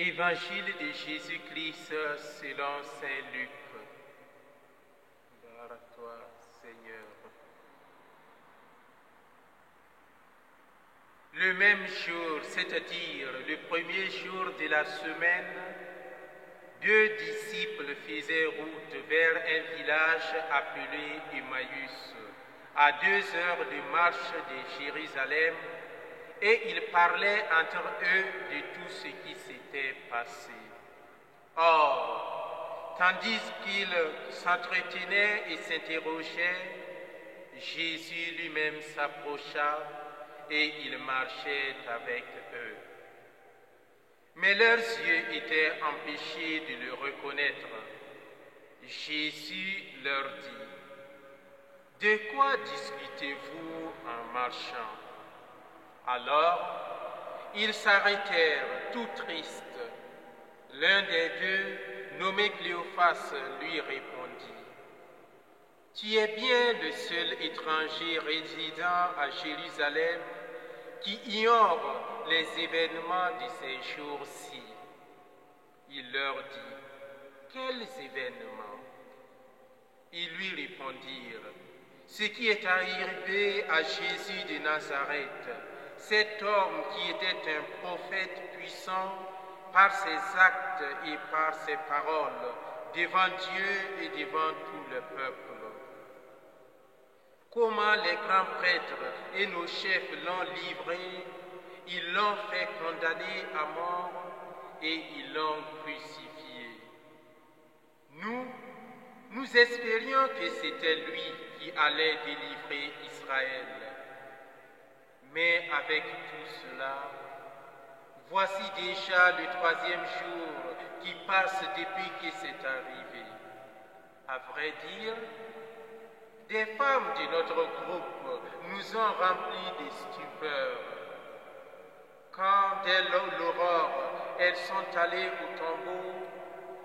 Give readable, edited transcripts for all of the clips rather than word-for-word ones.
Évangile de Jésus-Christ selon saint Luc. Gloire à toi, Seigneur. Le même jour, c'est-à-dire le premier jour de la semaine, deux disciples faisaient route vers un village appelé Emmaüs, à 2 heures de marche de Jérusalem, et ils parlaient entre eux de tout ce qui s'était passé. Or, tandis qu'ils s'entretenaient et s'interrogeaient, Jésus lui-même s'approcha et il marchait avec eux. Mais leurs yeux étaient empêchés de le reconnaître. Jésus leur dit: « De quoi discutez-vous en marchant ?» Alors, ils s'arrêtèrent tout tristes. L'un des deux, nommé Cléophas, lui répondit: « Tu es bien le seul étranger résidant à Jérusalem qui ignore les événements de ces jours-ci. » Il leur dit: « Quels événements ?» Ils lui répondirent: « Ce qui est arrivé à Jésus de Nazareth, cet homme qui était un prophète puissant par ses actes et par ses paroles devant Dieu et devant tout le peuple. Comment les grands prêtres et nos chefs l'ont livré, ils l'ont fait condamner à mort et ils l'ont crucifié. Nous espérions que c'était lui qui allait délivrer Israël. Mais avec tout cela, voici déjà le 3e jour qui passe depuis que c'est arrivé. À vrai dire, des femmes de notre groupe nous ont remplis de stupeur. Quand dès l'aurore, elles sont allées au tombeau,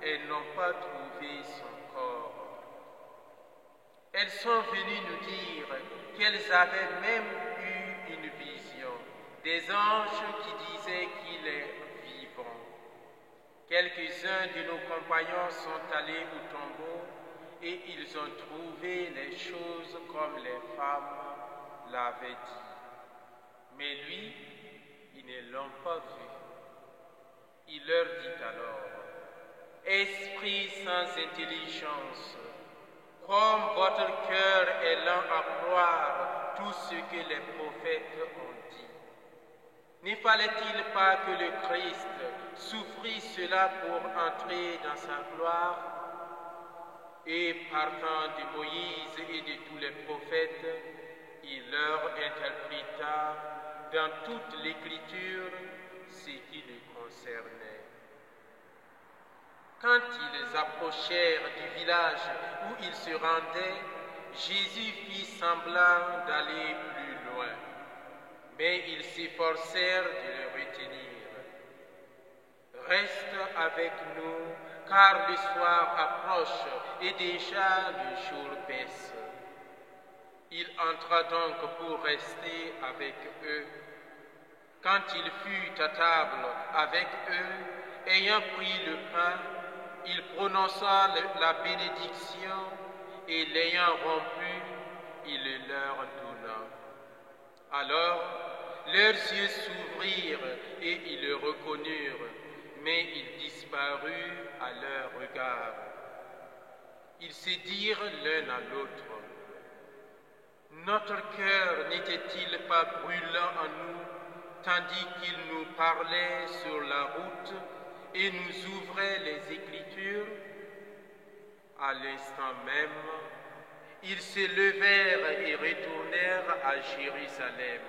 elles n'ont pas trouvé son corps. Elles sont venues nous dire qu'elles avaient même eu une vision, des anges qui disaient qu'il est vivant. Quelques-uns de nos compagnons sont allés au tombeau et ils ont trouvé les choses comme les femmes l'avaient dit. Mais lui, ils ne l'ont pas vu. Il leur dit alors: « Esprit sans intelligence, comme votre cœur est lent à croire tout ce que les prophètes ont dit. Ne fallait-il pas que le Christ souffrit cela pour entrer dans sa gloire ?» Et partant de Moïse et de tous les prophètes, il leur interpréta dans toute l'Écriture ce qui les concernait. Quand ils approchèrent du village où ils se rendaient, Jésus fit semblant d'aller plus loin, mais ils s'efforcèrent de le retenir. « Reste avec nous, car le soir approche et déjà le jour baisse. » Il entra donc pour rester avec eux. Quand il fut à table avec eux, ayant pris le pain, il prononça la bénédiction et l'ayant rompu, il le leur donna. Alors leurs yeux s'ouvrirent et ils le reconnurent, mais il disparut à leur regard. Ils se dirent l'un à l'autre: « Notre cœur n'était-il pas brûlant en nous, tandis qu'il nous parlait sur la route et nous ouvrait les Écritures ?» À l'instant même, ils se levèrent et retournèrent à Jérusalem.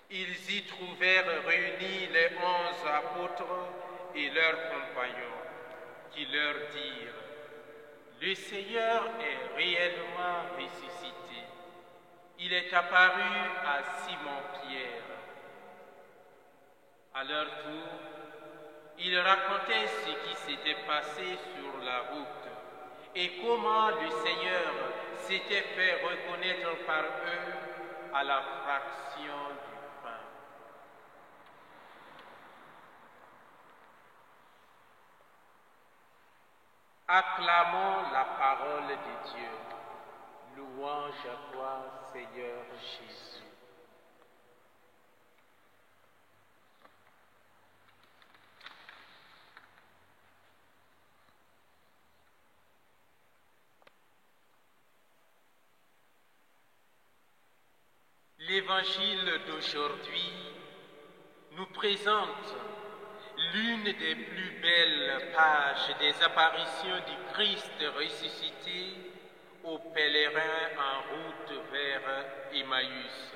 Ils y trouvèrent réunis les 11 apôtres et leurs compagnons, qui leur dirent: « Le Seigneur est réellement ressuscité. Il est apparu à Simon-Pierre. » À leur tour, ils racontaient ce qui s'était passé sur la route et comment le Seigneur s'était fait reconnaître par eux à la fraction du pain. Acclamons la parole de Dieu. Louange à toi, Seigneur Jésus. L'évangile d'aujourd'hui nous présente l'une des plus belles pages des apparitions du Christ ressuscité aux pèlerins en route vers Emmaüs.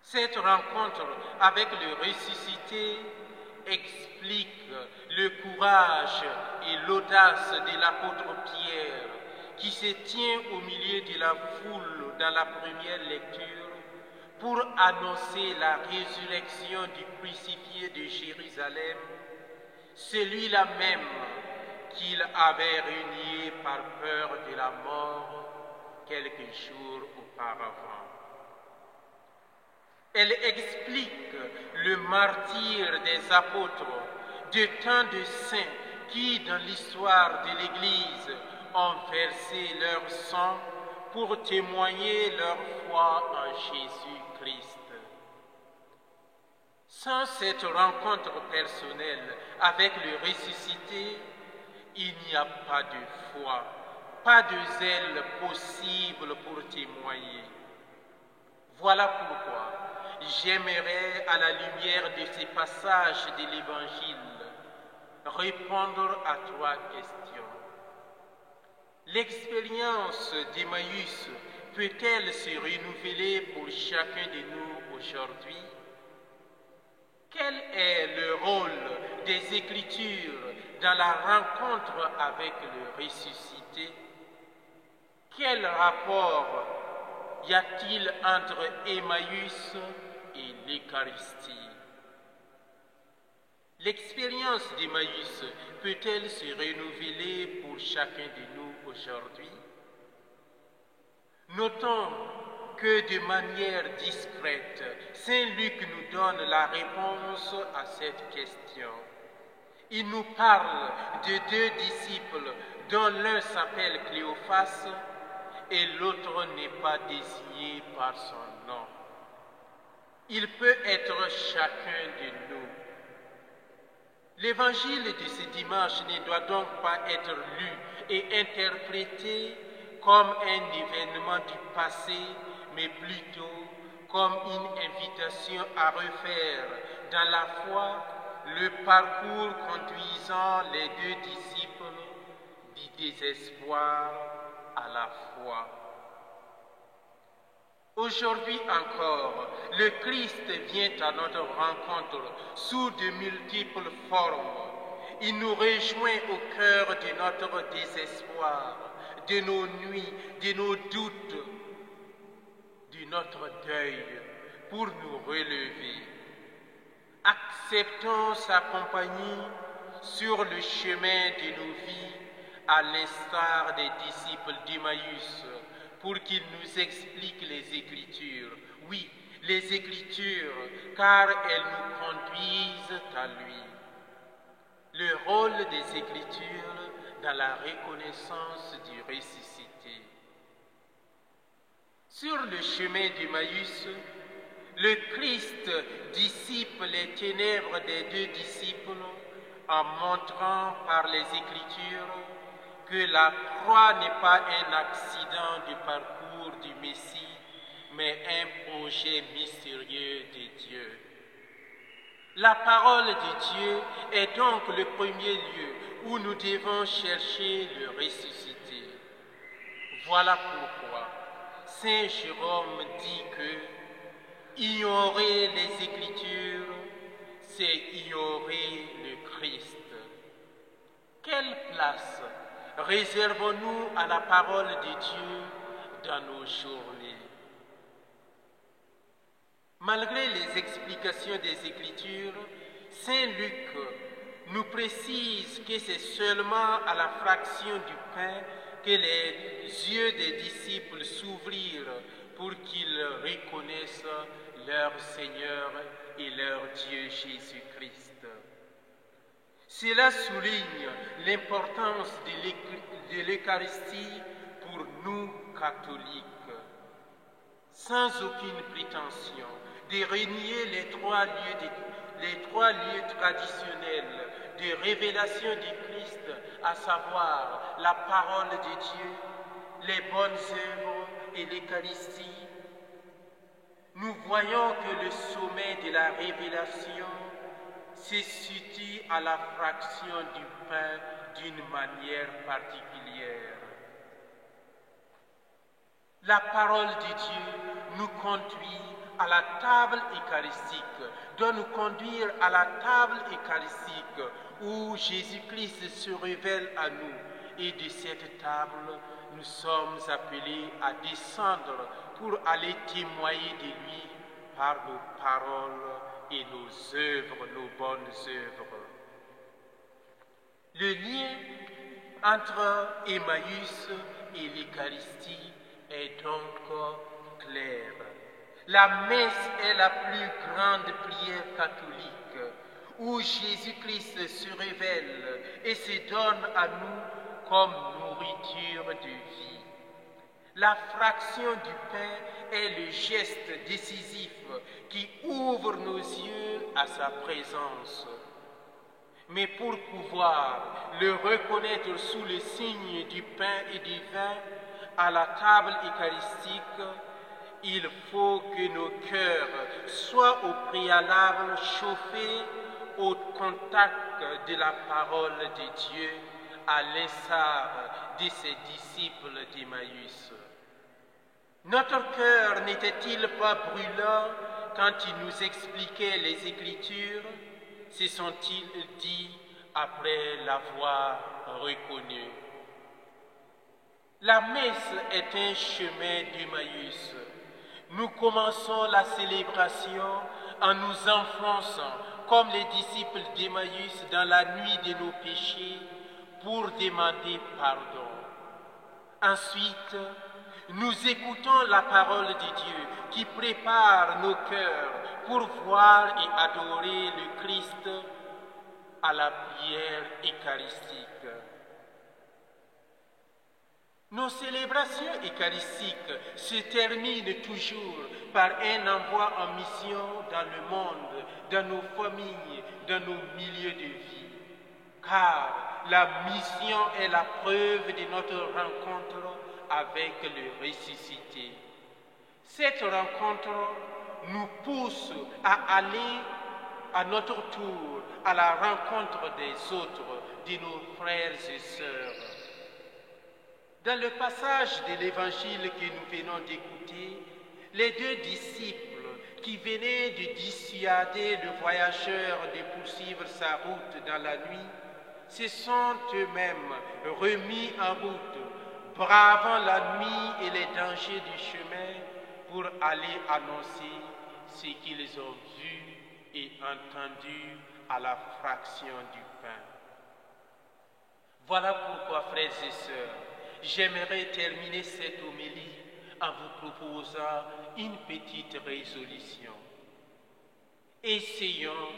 Cette rencontre avec le ressuscité explique le courage et l'audace de l'apôtre Pierre qui se tient au milieu de la foule dans la première lecture pour annoncer la résurrection du crucifié de Jérusalem, celui-là même qu'il avait renié par peur de la mort quelques jours auparavant. Elle explique le martyre des apôtres, de tant de saints qui, dans l'histoire de l'Église, ont versé leur sang pour témoigner leur foi en Jésus-Christ. Sans cette rencontre personnelle avec le ressuscité, il n'y a pas de foi, pas de zèle possible pour témoigner. Voilà pourquoi j'aimerais, à la lumière de ces passages de l'Évangile, répondre à 3 questions. L'expérience d'Emmaüs peut-elle se renouveler pour chacun de nous aujourd'hui? Quel est le rôle des Écritures dans la rencontre avec le ressuscité? Quel rapport y a-t-il entre Emmaüs et l'Eucharistie? L'expérience d'Emmaüs peut-elle se renouveler pour chacun de nous aujourd'hui? Notons que de manière discrète, Saint Luc nous donne la réponse à cette question. Il nous parle de 2 disciples dont l'un s'appelle Cléophas et l'autre n'est pas désigné par son nom. Il peut être chacun de nous. L'évangile de ce dimanche ne doit donc pas être lu et interprété comme un événement du passé, mais plutôt comme une invitation à refaire dans la foi le parcours conduisant les 2 disciples du désespoir à la foi. Aujourd'hui encore, le Christ vient à notre rencontre sous de multiples formes. Il nous rejoint au cœur de notre désespoir, de nos nuits, de nos doutes, de notre deuil, pour nous relever. Acceptons sa compagnie sur le chemin de nos vies, à l'instar des disciples d'Emmaüs, pour qu'il nous explique les Écritures. Oui, les Écritures, car elles nous conduisent à lui. Le rôle des Écritures dans la reconnaissance du ressuscité. Sur le chemin d'Emmaüs, le Christ dissipe les ténèbres des 2 disciples en montrant par les Écritures que la croix n'est pas un accident du parcours du Messie, mais un projet mystérieux de Dieu. La parole de Dieu est donc le premier lieu où nous devons chercher le ressuscité. Voilà pourquoi Saint Jérôme dit que ignorer les Écritures, c'est ignorer le Christ. Quelle place réservons-nous à la parole de Dieu dans nos journées? Malgré les explications des Écritures, Saint Luc nous précise que c'est seulement à la fraction du pain que les yeux des disciples s'ouvrirent pour qu'ils reconnaissent leur Seigneur et leur Dieu Jésus-Christ. Cela souligne l'importance de l'Eucharistie pour nous catholiques, sans aucune prétention de renier les trois lieux traditionnels de révélation du Christ, à savoir la parole de Dieu, les bonnes œuvres et l'Eucharistie. Nous voyons que le sommet de la révélation se situe à la fraction du pain d'une manière particulière. La parole de Dieu nous conduit à la table eucharistique, doit nous conduire à la table eucharistique où Jésus-Christ se révèle à nous. Et de cette table, nous sommes appelés à descendre pour aller témoigner de lui par nos paroles et nos œuvres, nos bonnes œuvres. Le lien entre Emmaüs et l'Eucharistie est donc clair. La messe est la plus grande prière catholique où Jésus-Christ se révèle et se donne à nous comme nourriture de vie. La fraction du pain est le geste décisif qui ouvre nos yeux à sa présence. Mais pour pouvoir le reconnaître sous le signe du pain et du vin à la table eucharistique, il faut que nos cœurs soient au préalable chauffés au contact de la parole de Dieu, à l'instar de ses disciples d'Emmaüs. Notre cœur n'était-il pas brûlant quand il nous expliquait les Écritures? Se sont-ils dit après l'avoir reconnu? La messe est un chemin d'Emmaüs. Nous commençons la célébration en nous enfonçant, comme les disciples d'Emmaüs, dans la nuit de nos péchés pour demander pardon. Ensuite, nous écoutons la parole de Dieu qui prépare nos cœurs pour voir et adorer le Christ à la prière eucharistique. Nos célébrations eucharistiques se terminent toujours par un envoi en mission dans le monde, dans nos familles, dans nos milieux de vie. Car la mission est la preuve de notre rencontre avec le ressuscité. Cette rencontre nous pousse à aller à notre tour à la rencontre des autres, de nos frères et sœurs. Dans le passage de l'évangile que nous venons d'écouter, les deux disciples qui venaient de dissuader le voyageur de poursuivre sa route dans la nuit, se sont eux-mêmes remis en route, bravant la nuit et les dangers du chemin pour aller annoncer ce qu'ils ont vu et entendu à la fraction du pain. Voilà pourquoi, frères et sœurs, j'aimerais terminer cette homélie en vous proposant une petite résolution. Essayons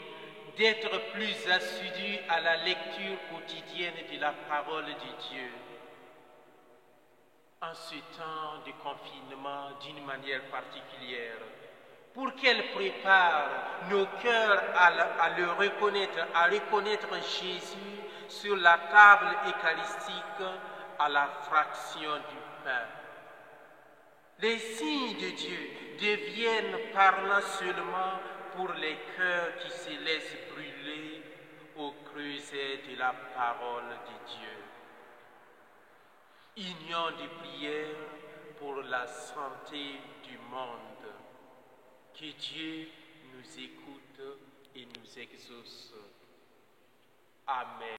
d'être plus assidus à la lecture quotidienne de la parole de Dieu. En ce temps de confinement d'une manière particulière, pour qu'elle prépare nos cœurs à le reconnaître, à reconnaître Jésus sur la table eucharistique à la fraction du pain. Les signes de Dieu deviennent parlants seulement pour les cœurs qui se laissent brûler au creuset de la parole de Dieu. Union de prière pour la santé du monde. Que Dieu nous écoute et nous exauce. Amen.